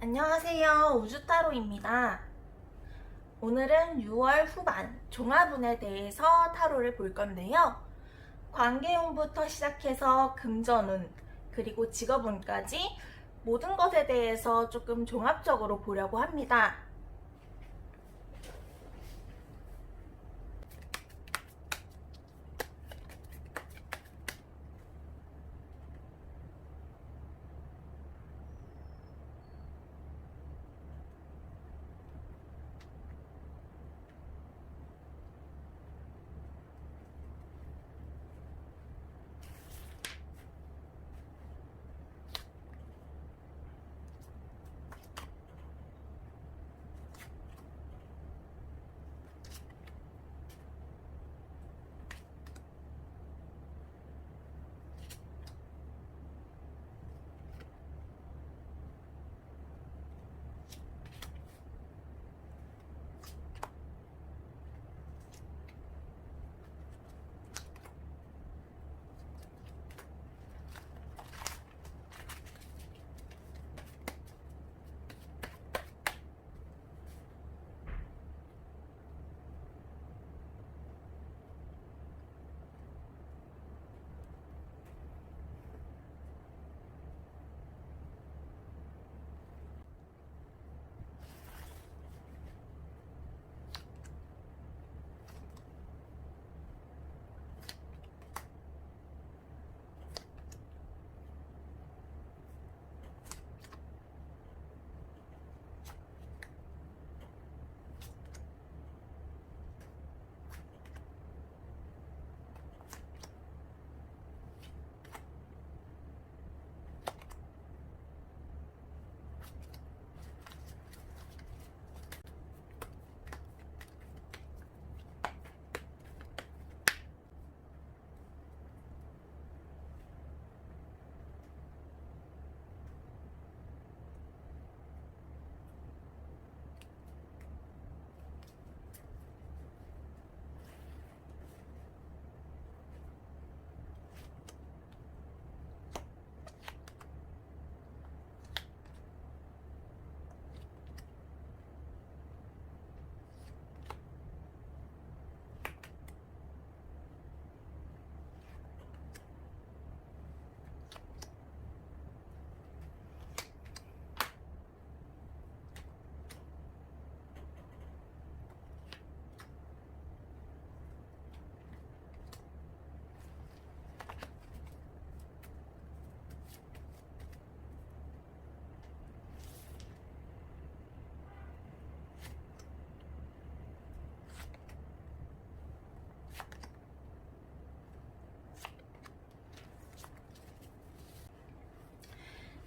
안녕하세요. 우주타로입니다. 오늘은 6월 후반 종합운에 대해서 타로를 볼 건데요. 관계운부터 시작해서 금전운, 그리고 직업운까지 모든 것에 대해서 조금 종합적으로 보려고 합니다.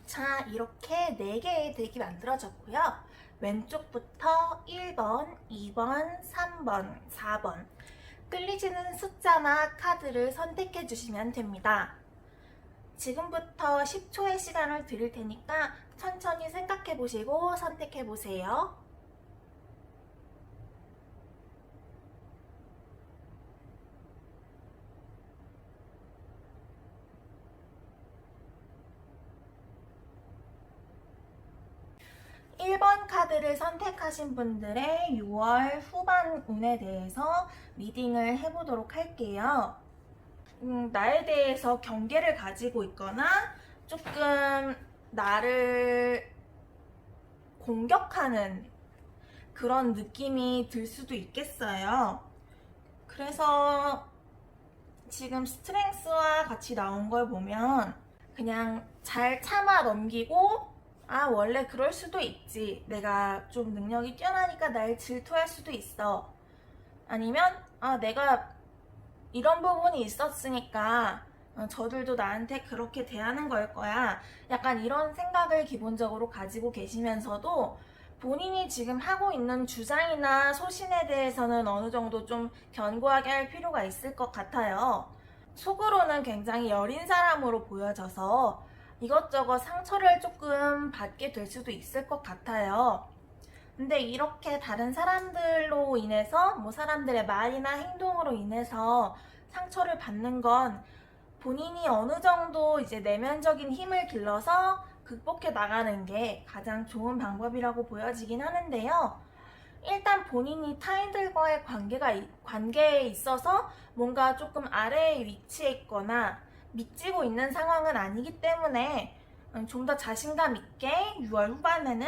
자, 이렇게 4개의 덱이 만들어졌고요. 왼쪽부터 1번, 2번, 3번, 4번 끌리지는 숫자나 카드를 선택해 주시면 됩니다. 지금부터 10초의 시간을 드릴 테니까 천천히 생각해 보시고 선택해 보세요. 1번 카드를 선택하신 분들의 6월 후반 운에 대해서 리딩을 해보도록 할게요. 나에 대해서 경계를 가지고 있거나 조금 나를 공격하는 그런 느낌이 들 수도 있겠어요. 그래서 지금 스트렝스와 같이 나온 걸 보면 그냥 잘 참아 넘기고, 아, 원래 그럴 수도 있지. 내가 좀 능력이 뛰어나니까 날 질투할 수도 있어. 아니면, 아, 내가 이런 부분이 있었으니까 저들도 나한테 그렇게 대하는 걸 거야. 약간 이런 생각을 기본적으로 가지고 계시면서도 본인이 지금 하고 있는 주장이나 소신에 대해서는 어느 정도 좀 견고하게 할 필요가 있을 것 같아요. 속으로는 굉장히 여린 사람으로 보여져서 이것저것 상처를 조금 받게 될 수도 있을 것 같아요. 근데 이렇게 다른 사람들로 인해서, 사람들의 말이나 행동으로 인해서 상처를 받는 건 본인이 어느 정도 이제 내면적인 힘을 길러서 극복해 나가는 게 가장 좋은 방법이라고 보여지긴 하는데요. 일단 본인이 타인들과의 관계에 있어서 뭔가 조금 아래에 위치해 있거나 미치고 있는 상황은 아니기 때문에 좀 더 자신감 있게 6월 후반에는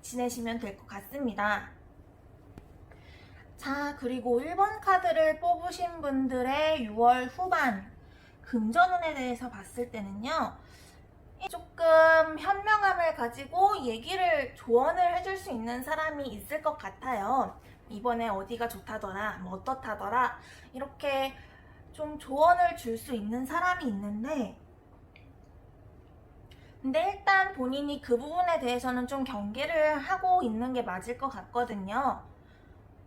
지내시면 될 것 같습니다. 자, 그리고 1번 카드를 뽑으신 분들의 6월 후반 금전운에 대해서 봤을 때는요, 조금 현명함을 가지고 조언을 해줄 수 있는 사람이 있을 것 같아요. 이번에 어디가 좋다더라, 뭐 어떻다더라, 이렇게 좀 조언을 줄 수 있는 사람이 있는데, 근데 일단 본인이 그 부분에 대해서는 좀 경계를 하고 있는 게 맞을 것 같거든요.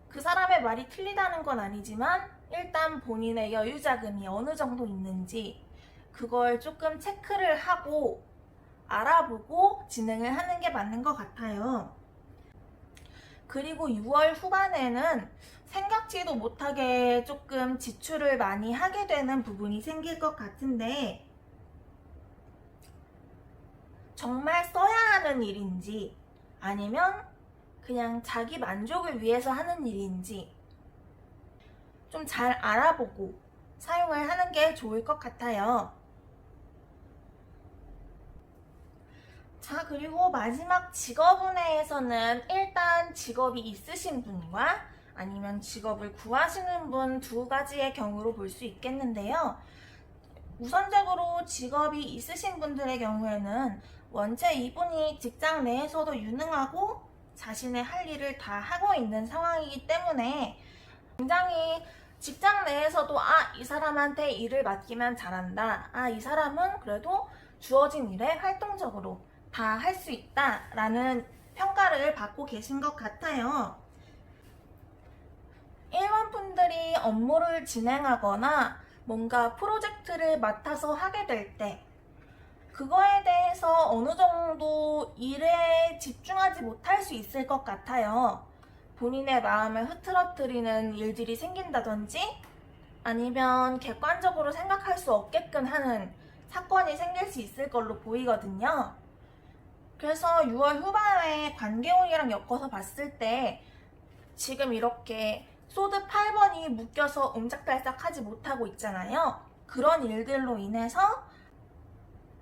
그 사람의 말이 틀리다는 건 아니지만 일단 본인의 여유 자금이 어느 정도 있는지 그걸 조금 체크를 하고 알아보고 진행을 하는 게 맞는 것 같아요. 그리고 6월 후반에는 생각지도 못하게 조금 지출을 많이 하게 되는 부분이 생길 것 같은데, 정말 써야 하는 일인지 아니면 그냥 자기 만족을 위해서 하는 일인지 좀 잘 알아보고 사용을 하는 게 좋을 것 같아요. 자, 그리고 마지막 직업운에서는 일단 직업이 있으신 분과 아니면 직업을 구하시는 분 두 가지의 경우로 볼 수 있겠는데요. 우선적으로 직업이 있으신 분들의 경우에는 원체 이분이 직장 내에서도 유능하고 자신의 할 일을 다 하고 있는 상황이기 때문에 굉장히 직장 내에서도 이 사람한테 일을 맡기면 잘한다. 이 사람은 그래도 주어진 일에 활동적으로 다 할 수 있다. 라는 평가를 받고 계신 것 같아요. 일반분들이 업무를 진행하거나 뭔가 프로젝트를 맡아서 하게 될 때 그거에 대해서 어느 정도 일에 집중하지 못할 수 있을 것 같아요. 본인의 마음을 흐트러뜨리는 일들이 생긴다든지 아니면 객관적으로 생각할 수 없게끔 하는 사건이 생길 수 있을 걸로 보이거든요. 그래서 6월 후반에 관계운이랑 엮어서 봤을 때 지금 이렇게 소드 8번이 묶여서 옴짝달싹 하지 못하고 있잖아요. 그런 일들로 인해서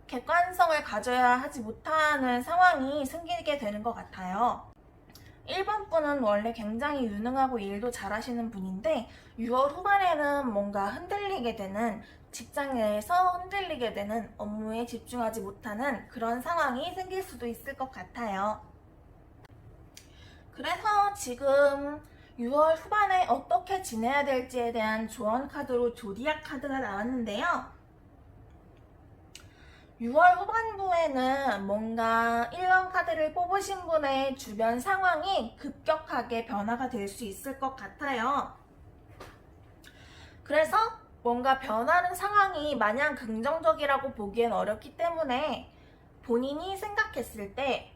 객관성을 가져야 하지 못하는 상황이 생기게 되는 것 같아요. 1번 분은 원래 굉장히 유능하고 일도 잘하시는 분인데 6월 후반에는 뭔가 흔들리게 되는, 직장 내에서 흔들리게 되는, 업무에 집중하지 못하는 그런 상황이 생길 수도 있을 것 같아요. 그래서 지금 6월 후반에 어떻게 지내야 될지에 대한 조언 카드로 조디악 카드가 나왔는데요. 6월 후반부에는 뭔가 1번 카드를 뽑으신 분의 주변 상황이 급격하게 변화가 될 수 있을 것 같아요. 그래서 뭔가 변하는 상황이 마냥 긍정적이라고 보기엔 어렵기 때문에 본인이 생각했을 때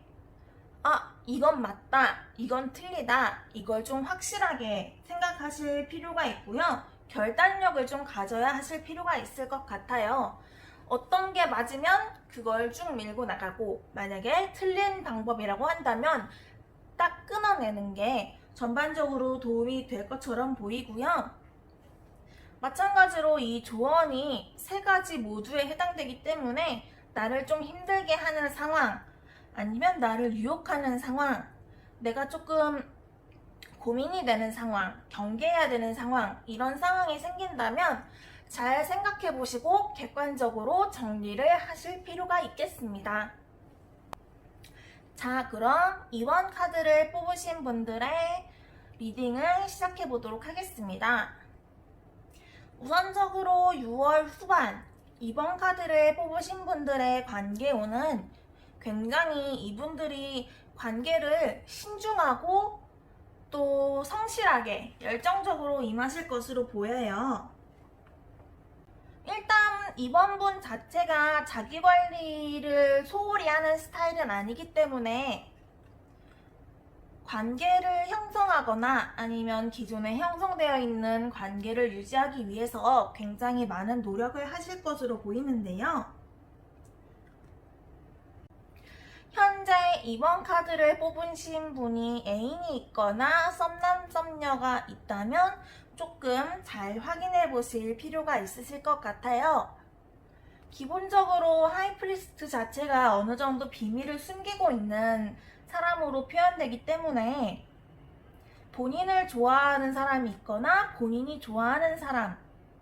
이건 맞다, 이건 틀리다, 이걸 좀 확실하게 생각하실 필요가 있고요. 결단력을 좀 가져야 하실 필요가 있을 것 같아요. 어떤 게 맞으면 그걸 쭉 밀고 나가고, 만약에 틀린 방법이라고 한다면 딱 끊어내는 게 전반적으로 도움이 될 것처럼 보이고요. 마찬가지로 이 조언이 세 가지 모두에 해당되기 때문에 나를 좀 힘들게 하는 상황, 아니면 나를 유혹하는 상황, 내가 조금 고민이 되는 상황, 경계해야 되는 상황, 이런 상황이 생긴다면 잘 생각해 보시고 객관적으로 정리를 하실 필요가 있겠습니다. 자, 그럼 2번 카드를 뽑으신 분들의 리딩을 시작해 보도록 하겠습니다. 우선적으로 6월 후반 2번 카드를 뽑으신 분들의 관계운은 굉장히 이분들이 관계를 신중하고 또 성실하게 열정적으로 임하실 것으로 보여요. 일단 이번 분 자체가 자기관리를 소홀히 하는 스타일은 아니기 때문에 관계를 형성하거나 아니면 기존에 형성되어 있는 관계를 유지하기 위해서 굉장히 많은 노력을 하실 것으로 보이는데요. 현재 이번 카드를 뽑으신 분이 애인이 있거나 썸남 썸녀가 있다면 조금 잘 확인해 보실 필요가 있으실 것 같아요. 기본적으로 하이프리스트 자체가 어느 정도 비밀을 숨기고 있는 사람으로 표현되기 때문에 본인을 좋아하는 사람이 있거나 본인이 좋아하는 사람이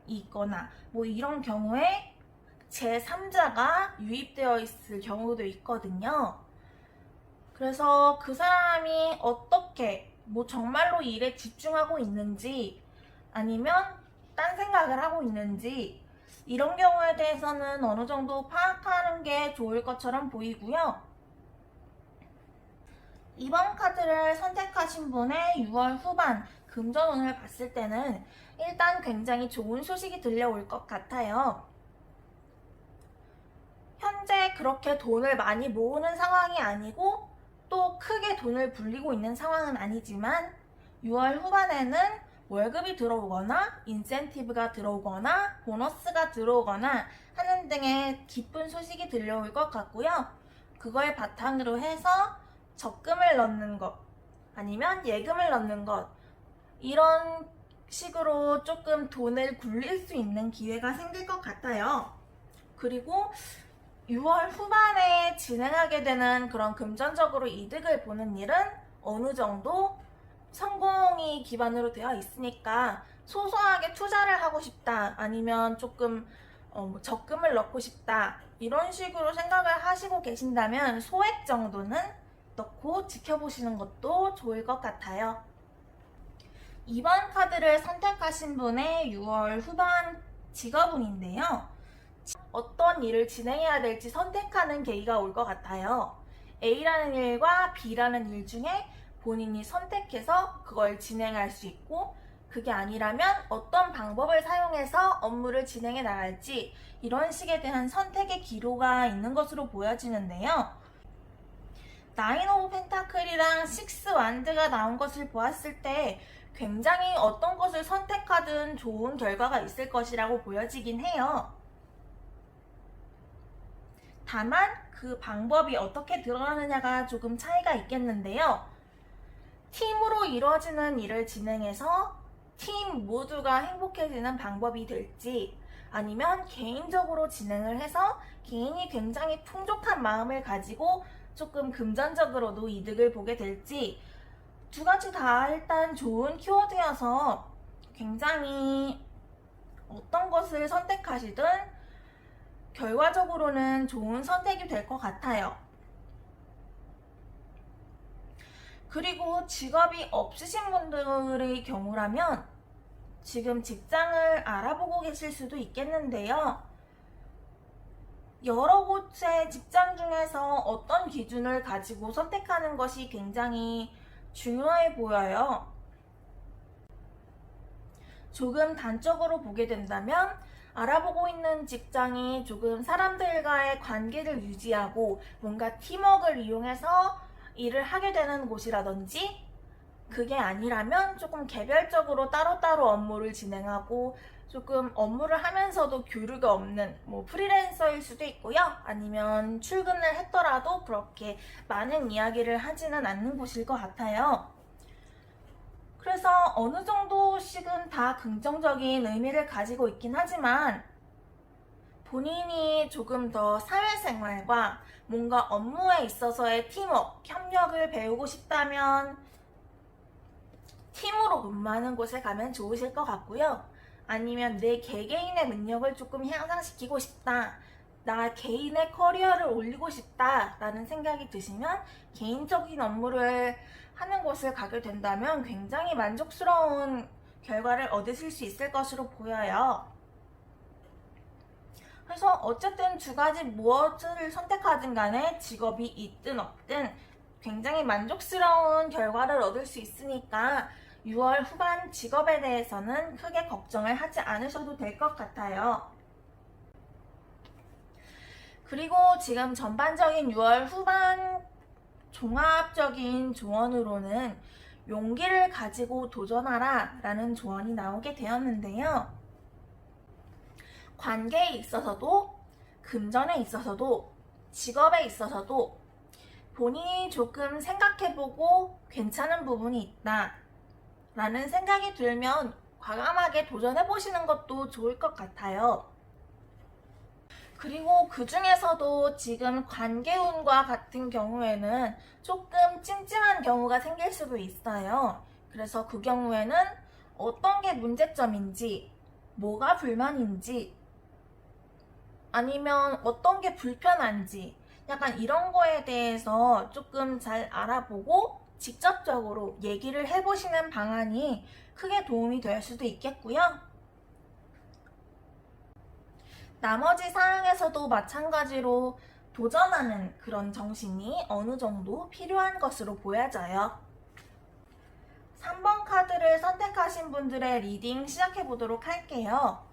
있거나 뭐 이런 경우에 제3자가 유입되어 있을 경우도 있거든요. 그래서 그 사람이 어떻게 뭐 정말로 일에 집중하고 있는지 아니면 딴 생각을 하고 있는지 이런 경우에 대해서는 어느 정도 파악하는 게 좋을 것처럼 보이고요. 이번 카드를 선택하신 분의 6월 후반 금전운을 봤을 때는 일단 굉장히 좋은 소식이 들려올 것 같아요. 현재 그렇게 돈을 많이 모으는 상황이 아니고 또 크게 돈을 불리고 있는 상황은 아니지만 6월 후반에는 월급이 들어오거나 인센티브가 들어오거나 보너스가 들어오거나 하는 등의 기쁜 소식이 들려올 것 같고요. 그걸 바탕으로 해서 적금을 넣는 것 아니면 예금을 넣는 것 이런 식으로 조금 돈을 굴릴 수 있는 기회가 생길 것 같아요. 그리고 6월 후반에 진행하게 되는 그런 금전적으로 이득을 보는 일은 어느 정도 성공이 기반으로 되어 있으니까 소소하게 투자를 하고 싶다 아니면 조금 적금을 넣고 싶다 이런 식으로 생각을 하시고 계신다면 소액 정도는 넣고 지켜보시는 것도 좋을 것 같아요. 이번 카드를 선택하신 분의 6월 후반 직업운인데요. 어떤 일을 진행해야 될지 선택하는 계기가 올 것 같아요. A라는 일과 B라는 일 중에 본인이 선택해서 그걸 진행할 수 있고 그게 아니라면 어떤 방법을 사용해서 업무를 진행해 나갈지 이런 식에 대한 선택의 기로가 있는 것으로 보여지는데요. 나인 오브 펜타클이랑 식스 완드가 나온 것을 보았을 때 굉장히 어떤 것을 선택하든 좋은 결과가 있을 것이라고 보여지긴 해요. 다만 그 방법이 어떻게 들어가느냐가 조금 차이가 있겠는데요. 팀으로 이루어지는 일을 진행해서 팀 모두가 행복해지는 방법이 될지 아니면 개인적으로 진행을 해서 개인이 굉장히 풍족한 마음을 가지고 조금 금전적으로도 이득을 보게 될지 두 가지 다 일단 좋은 키워드여서 굉장히 어떤 것을 선택하시든 결과적으로는 좋은 선택이 될 것 같아요. 그리고 직업이 없으신 분들의 경우라면 지금 직장을 알아보고 계실 수도 있겠는데요. 여러 곳의 직장 중에서 어떤 기준을 가지고 선택하는 것이 굉장히 중요해 보여요. 조금 단적으로 보게 된다면 알아보고 있는 직장이 조금 사람들과의 관계를 유지하고 뭔가 팀워크를 이용해서 일을 하게 되는 곳이라든지 그게 아니라면 조금 개별적으로 따로따로 업무를 진행하고 조금 업무를 하면서도 교류가 없는 뭐 프리랜서일 수도 있고요. 아니면 출근을 했더라도 그렇게 많은 이야기를 하지는 않는 곳일 것 같아요. 그래서 어느 정도씩은 다 긍정적인 의미를 가지고 있긴 하지만 본인이 조금 더 사회생활과 뭔가 업무에 있어서의 팀워크, 협력을 배우고 싶다면 팀으로 근무하는 곳에 가면 좋으실 것 같고요. 아니면 내 개개인의 능력을 조금 향상시키고 싶다. 나 개인의 커리어를 올리고 싶다 라는 생각이 드시면 개인적인 업무를 하는 곳을 가게 된다면 굉장히 만족스러운 결과를 얻으실 수 있을 것으로 보여요. 그래서 어쨌든 두 가지 무엇을 선택하든 간에 직업이 있든 없든 굉장히 만족스러운 결과를 얻을 수 있으니까 6월 후반 직업에 대해서는 크게 걱정을 하지 않으셔도 될 것 같아요. 그리고 지금 전반적인 6월 후반 종합적인 조언으로는 용기를 가지고 도전하라 라는 조언이 나오게 되었는데요. 관계에 있어서도, 금전에 있어서도, 직업에 있어서도 본인이 조금 생각해보고 괜찮은 부분이 있다 라는 생각이 들면 과감하게 도전해보시는 것도 좋을 것 같아요. 그리고 그 중에서도 지금 관계운과 같은 경우에는 조금 찜찜한 경우가 생길 수도 있어요. 그래서 그 경우에는 어떤 게 문제점인지, 뭐가 불만인지, 아니면 어떤 게 불편한지, 약간 이런 거에 대해서 조금 잘 알아보고 직접적으로 얘기를 해보시는 방안이 크게 도움이 될 수도 있겠고요. 나머지 사항에서도 마찬가지로 도전하는 그런 정신이 어느 정도 필요한 것으로 보여져요. 3번 카드를 선택하신 분들의 리딩 시작해 보도록 할게요.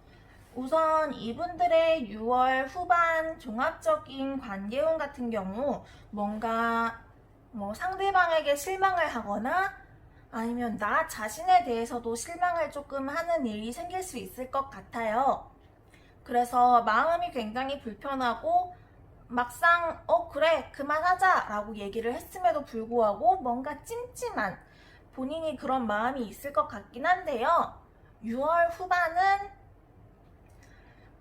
우선 이분들의 6월 후반 종합적인 관계운 같은 경우 뭔가 상대방에게 실망을 하거나 아니면 나 자신에 대해서도 실망을 조금 하는 일이 생길 수 있을 것 같아요. 그래서 마음이 굉장히 불편하고 막상 그래 그만하자 라고 얘기를 했음에도 불구하고 뭔가 찜찜한 본인이 그런 마음이 있을 것 같긴 한데요. 6월 후반은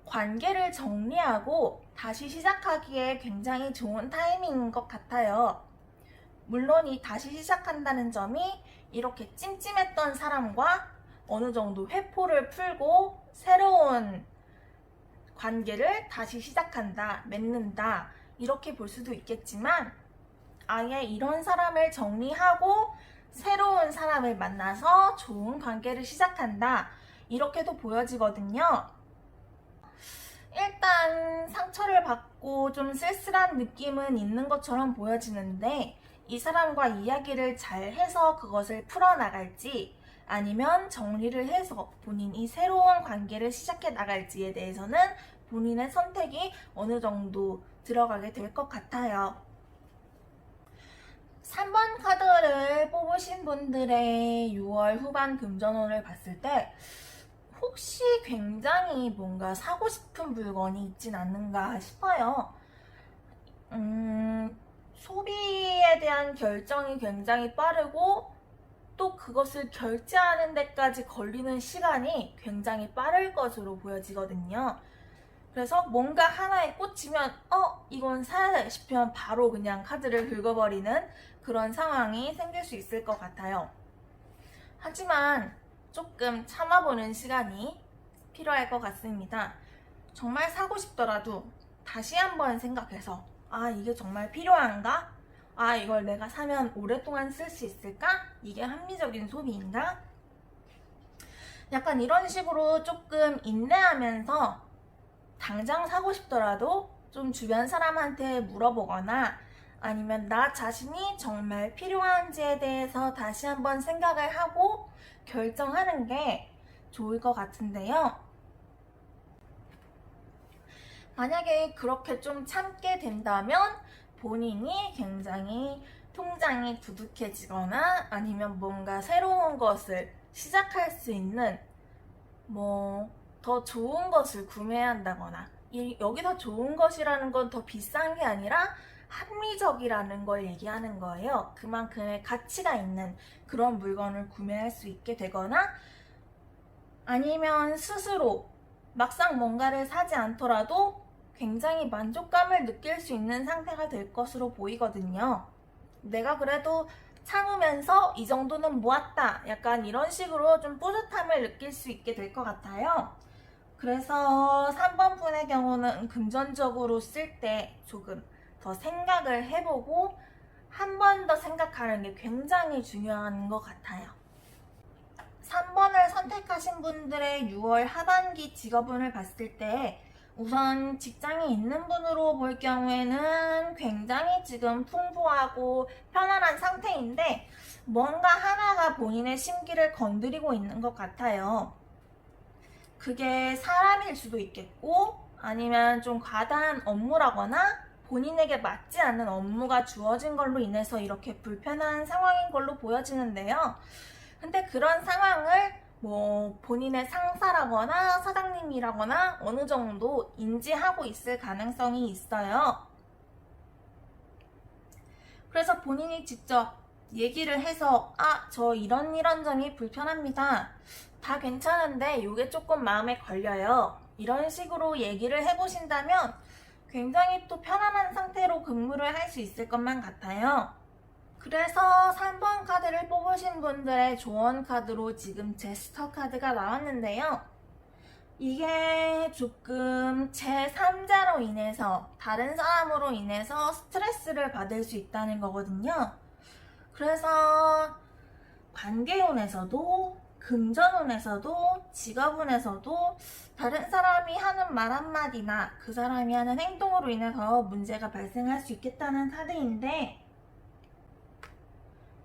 관계를 정리하고 다시 시작하기에 굉장히 좋은 타이밍인 것 같아요. 물론 이 다시 시작한다는 점이 이렇게 찜찜했던 사람과 어느 정도 회포를 풀고 새로운 관계를 다시 시작한다, 맺는다 이렇게 볼 수도 있겠지만 아예 이런 사람을 정리하고 새로운 사람을 만나서 좋은 관계를 시작한다 이렇게도 보여지거든요. 일단 상처를 받고 좀 쓸쓸한 느낌은 있는 것처럼 보여지는데 이 사람과 이야기를 잘 해서 그것을 풀어나갈지 아니면 정리를 해서 본인이 새로운 관계를 시작해 나갈지에 대해서는 본인의 선택이 어느 정도 들어가게 될 것 같아요. 3번 카드를 뽑으신 분들의 6월 후반 금전운을 봤을 때 혹시 굉장히 뭔가 사고 싶은 물건이 있진 않는가 싶어요. 소비에 대한 결정이 굉장히 빠르고 또 그것을 결제하는 데까지 걸리는 시간이 굉장히 빠를 것으로 보여지거든요. 그래서 뭔가 하나에 꽂히면 이건 사야 돼 싶으면 바로 그냥 카드를 긁어버리는 그런 상황이 생길 수 있을 것 같아요. 하지만 조금 참아보는 시간이 필요할 것 같습니다. 정말 사고 싶더라도 다시 한번 생각해서 이게 정말 필요한가? 이걸 내가 사면 오랫동안 쓸 수 있을까? 이게 합리적인 소비인가? 약간 이런 식으로 조금 인내하면서 당장 사고 싶더라도 좀 주변 사람한테 물어보거나 아니면 나 자신이 정말 필요한지에 대해서 다시 한번 생각을 하고 결정하는 게 좋을 것 같은데요. 만약에 그렇게 좀 참게 된다면 본인이 굉장히 통장이 두둑해지거나 아니면 뭔가 새로운 것을 시작할 수 있는 더 좋은 것을 구매해야 한다거나 여기서 좋은 것이라는 건 더 비싼 게 아니라 합리적이라는 걸 얘기하는 거예요. 그만큼의 가치가 있는 그런 물건을 구매할 수 있게 되거나 아니면 스스로 막상 뭔가를 사지 않더라도 굉장히 만족감을 느낄 수 있는 상태가 될 것으로 보이거든요. 내가 그래도 참으면서 이 정도는 모았다. 약간 이런 식으로 좀 뿌듯함을 느낄 수 있게 될 것 같아요. 그래서 3번 분의 경우는 금전적으로 쓸 때 조금 더 생각을 해보고 한 번 더 생각하는 게 굉장히 중요한 것 같아요. 3번을 선택하신 분들의 6월 하반기 직업운을 봤을 때 우선 직장이 있는 분으로 볼 경우에는 굉장히 지금 풍부하고 편안한 상태인데 뭔가 하나가 본인의 심기를 건드리고 있는 것 같아요. 그게 사람일 수도 있겠고 아니면 좀 과다한 업무라거나 본인에게 맞지 않는 업무가 주어진 걸로 인해서 이렇게 불편한 상황인 걸로 보여지는데요. 근데 그런 상황을 뭐 본인의 상사라거나 사장님이라거나 어느 정도 인지하고 있을 가능성이 있어요. 그래서 본인이 직접 얘기를 해서 저 이런 점이 불편합니다. 다 괜찮은데 이게 조금 마음에 걸려요. 이런 식으로 얘기를 해보신다면 굉장히 또 편안한 상태로 근무를 할 수 있을 것만 같아요. 그래서 3번 카드를 뽑으신 분들의 조언 카드로 지금 제스처 카드가 나왔는데요. 이게 조금 제3자로 인해서, 다른 사람으로 인해서 스트레스를 받을 수 있다는 거거든요. 그래서 관계운에서도, 금전운에서도, 직업운에서도 다른 사람이 하는 말 한마디나 그 사람이 하는 행동으로 인해서 문제가 발생할 수 있겠다는 카드인데,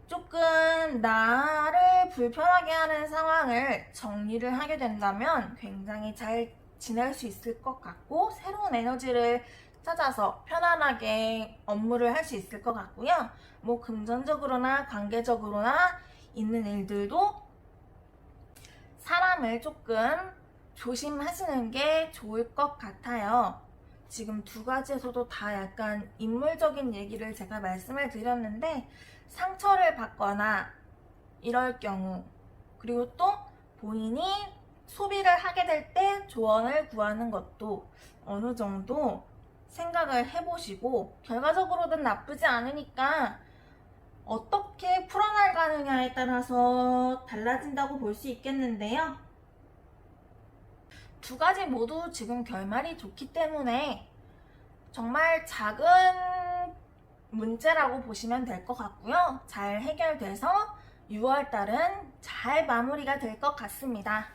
조금 나를 불편하게 하는 상황을 정리를 하게 된다면 굉장히 잘 지낼 수 있을 것 같고, 새로운 에너지를 찾아서 편안하게 업무를 할 수 있을 것 같고요. 뭐 금전적으로나 관계적으로나 있는 일들도 사람을 조금 조심하시는 게 좋을 것 같아요. 지금 두 가지에서도 다 약간 인물적인 얘기를 제가 말씀을 드렸는데, 상처를 받거나 이럴 경우, 그리고 또 본인이 소비를 하게 될 때 조언을 구하는 것도 어느 정도 생각을 해보시고, 결과적으로는 나쁘지 않으니까 어떻게 풀어나가느냐에 따라서 달라진다고 볼 수 있겠는데요. 두 가지 모두 지금 결말이 좋기 때문에 정말 작은 문제라고 보시면 될 것 같고요. 잘 해결돼서 6월달은 잘 마무리가 될 것 같습니다.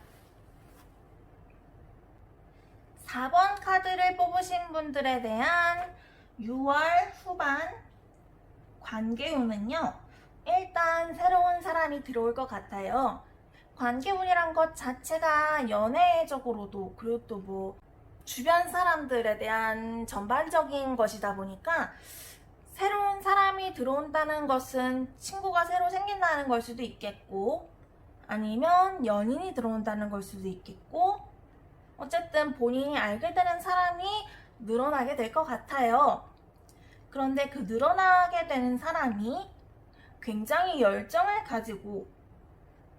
4번 카드를 뽑으신 분들에 대한 6월 후반 관계운은요, 일단 새로운 사람이 들어올 것 같아요. 관계운이란 것 자체가 연애적으로도, 그리고 또 뭐 주변 사람들에 대한 전반적인 것이다 보니까, 새로운 사람이 들어온다는 것은 친구가 새로 생긴다는 걸 수도 있겠고, 아니면 연인이 들어온다는 걸 수도 있겠고, 어쨌든 본인이 알게 되는 사람이 늘어나게 될 것 같아요. 그런데 그 늘어나게 되는 사람이 굉장히 열정을 가지고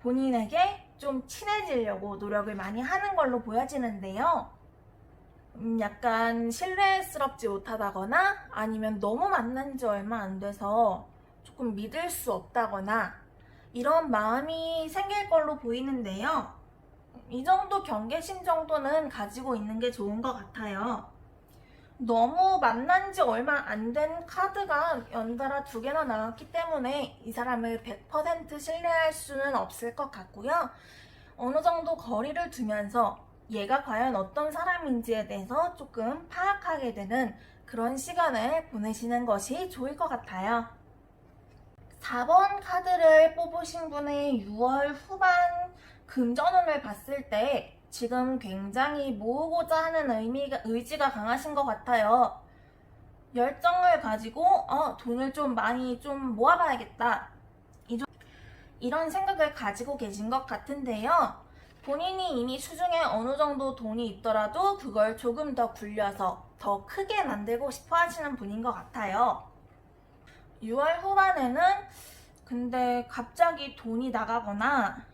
본인에게 좀 친해지려고 노력을 많이 하는 걸로 보여지는데요. 약간 신뢰스럽지 못하다거나, 아니면 너무 만난 지 얼마 안 돼서 조금 믿을 수 없다거나 이런 마음이 생길 걸로 보이는데요. 이 정도 경계심 정도는 가지고 있는 게 좋은 것 같아요. 너무 만난 지 얼마 안 된 카드가 연달아 2개나 나왔기 때문에 이 사람을 100% 신뢰할 수는 없을 것 같고요. 어느 정도 거리를 두면서 얘가 과연 어떤 사람인지에 대해서 조금 파악하게 되는 그런 시간을 보내시는 것이 좋을 것 같아요. 4번 카드를 뽑으신 분의 6월 후반 금전운을 봤을 때 지금 굉장히 모으고자 하는 의지가 강하신 것 같아요. 열정을 가지고 돈을 좀 많이 좀 모아봐야겠다, 이런 생각을 가지고 계신 것 같은데요. 본인이 이미 수중에 어느 정도 돈이 있더라도 그걸 조금 더 굴려서 더 크게 만들고 싶어 하시는 분인 것 같아요. 6월 후반에는 근데 갑자기 돈이 나가거나,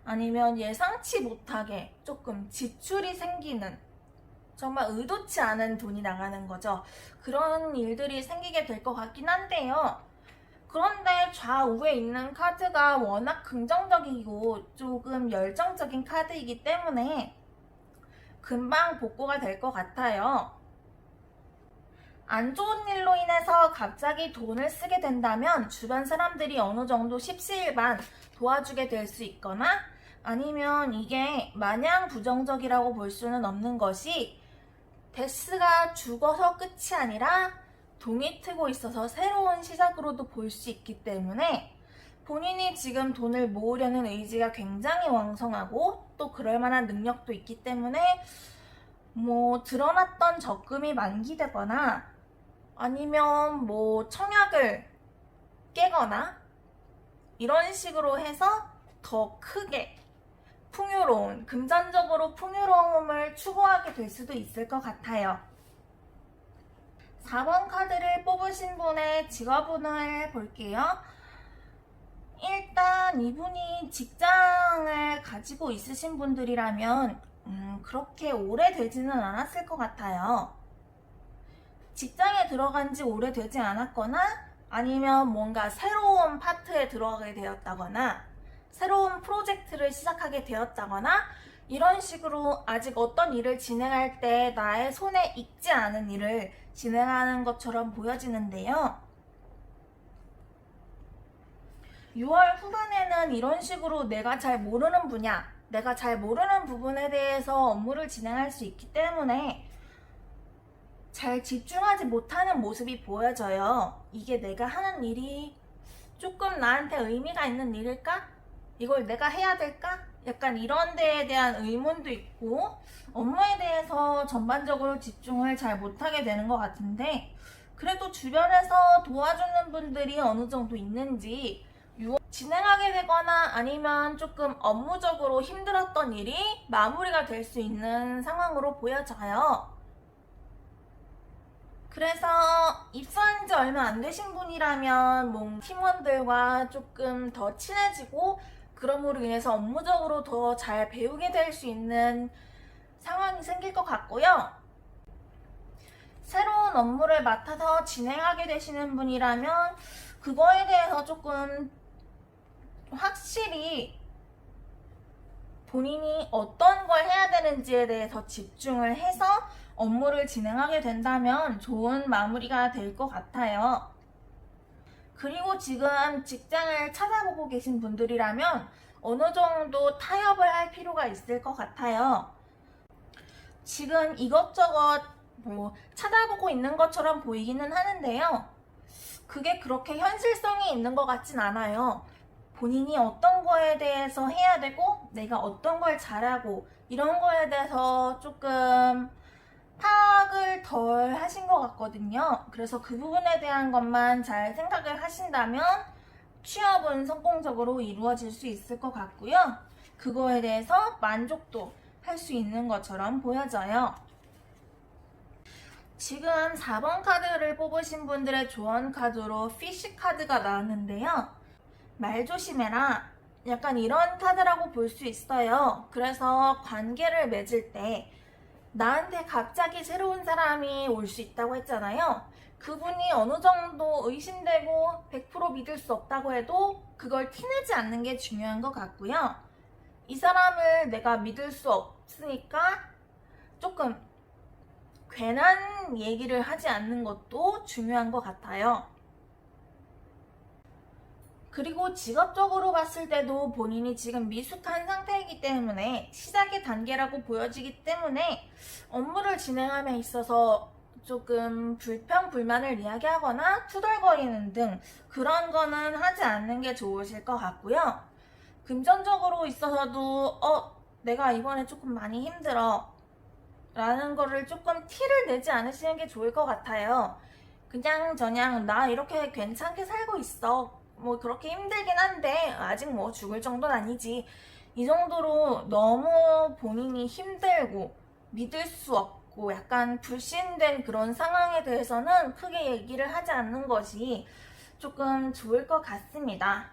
아니면 예상치 못하게 조금 지출이 생기는, 정말 의도치 않은 돈이 나가는 거죠. 그런 일들이 생기게 될 것 같긴 한데요. 그런데 좌우에 있는 카드가 워낙 긍정적이고 조금 열정적인 카드이기 때문에 금방 복구가 될 것 같아요. 안 좋은 일로 인해서 갑자기 돈을 쓰게 된다면 주변 사람들이 어느 정도 십시일반 도와주게 될 수 있거나, 아니면 이게 마냥 부정적이라고 볼 수는 없는 것이, 데스가 죽어서 끝이 아니라 동이 트고 있어서 새로운 시작으로도 볼 수 있기 때문에, 본인이 지금 돈을 모으려는 의지가 굉장히 왕성하고 또 그럴 만한 능력도 있기 때문에 뭐 드러났던 적금이 만기되거나 아니면 뭐 청약을 깨거나 이런 식으로 해서 더 크게 풍요로운, 금전적으로 풍요로움을 추구하게 될 수도 있을 것 같아요. 4번 카드를 뽑으신 분의 직업운을 볼게요. 일단 이분이 직장을 가지고 있으신 분들이라면 그렇게 오래되지는 않았을 것 같아요. 직장에 들어간 지 오래되지 않았거나 아니면 뭔가 새로운 파트에 들어가게 되었다거나 새로운 프로젝트를 시작하게 되었다거나 이런 식으로 아직 어떤 일을 진행할 때 나의 손에 익지 않은 일을 진행하는 것처럼 보여지는데요. 6월 후반에는 이런 식으로 내가 잘 모르는 분야, 내가 잘 모르는 부분에 대해서 업무를 진행할 수 있기 때문에 잘 집중하지 못하는 모습이 보여져요. 이게 내가 하는 일이 조금 나한테 의미가 있는 일일까? 이걸 내가 해야 될까? 약간 이런 데에 대한 의문도 있고 업무에 대해서 전반적으로 집중을 잘 못하게 되는 것 같은데 그래도 주변에서 도와주는 분들이 어느 정도 있는지 진행하게 되거나 아니면 조금 업무적으로 힘들었던 일이 마무리가 될 수 있는 상황으로 보여져요. 그래서 입사한 지 얼마 안 되신 분이라면 뭐 팀원들과 조금 더 친해지고 그럼으로 인해서 업무적으로 더 잘 배우게 될 수 있는 상황이 생길 것 같고요. 새로운 업무를 맡아서 진행하게 되시는 분이라면 그거에 대해서 조금 확실히 본인이 어떤 걸 해야 되는지에 대해서 집중을 해서 업무를 진행하게 된다면 좋은 마무리가 될 것 같아요. 그리고 지금 직장을 찾아보고 계신 분들이라면 어느 정도 타협을 할 필요가 있을 것 같아요. 지금 이것저것 뭐 찾아보고 있는 것처럼 보이기는 하는데요. 그게 그렇게 현실성이 있는 것 같진 않아요. 본인이 어떤 거에 대해서 해야 되고 내가 어떤 걸 잘하고 이런 거에 대해서 조금 파악을 덜 하신 것 같거든요. 그래서 그 부분에 대한 것만 잘 생각을 하신다면 취업은 성공적으로 이루어질 수 있을 것 같고요. 그거에 대해서 만족도 할 수 있는 것처럼 보여져요. 지금 4번 카드를 뽑으신 분들의 조언 카드로 피쉬 카드가 나왔는데요. 말 조심해라. 약간 이런 카드라고 볼 수 있어요. 그래서 관계를 맺을 때 나한테 갑자기 새로운 사람이 올 수 있다고 했잖아요. 그분이 어느 정도 의심되고 100% 믿을 수 없다고 해도 그걸 티내지 않는 게 중요한 것 같고요. 이 사람을 내가 믿을 수 없으니까 조금 괜한 얘기를 하지 않는 것도 중요한 것 같아요. 그리고 직업적으로 봤을 때도 본인이 지금 미숙한 상태이기 때문에 시작의 단계라고 보여지기 때문에 업무를 진행함에 있어서 조금 불평, 불만을 이야기하거나 투덜거리는 등 그런 거는 하지 않는 게 좋으실 것 같고요. 금전적으로 있어서도 내가 이번에 조금 많이 힘들어 라는 거를 조금 티를 내지 않으시는 게 좋을 것 같아요. 그냥 저냥 나 이렇게 괜찮게 살고 있어. 뭐 그렇게 힘들긴 한데 아직 뭐 죽을 정도는 아니지. 이 정도로 너무 본인이 힘들고 믿을 수 없고 약간 불신된 그런 상황에 대해서는 크게 얘기를 하지 않는 것이 조금 좋을 것 같습니다.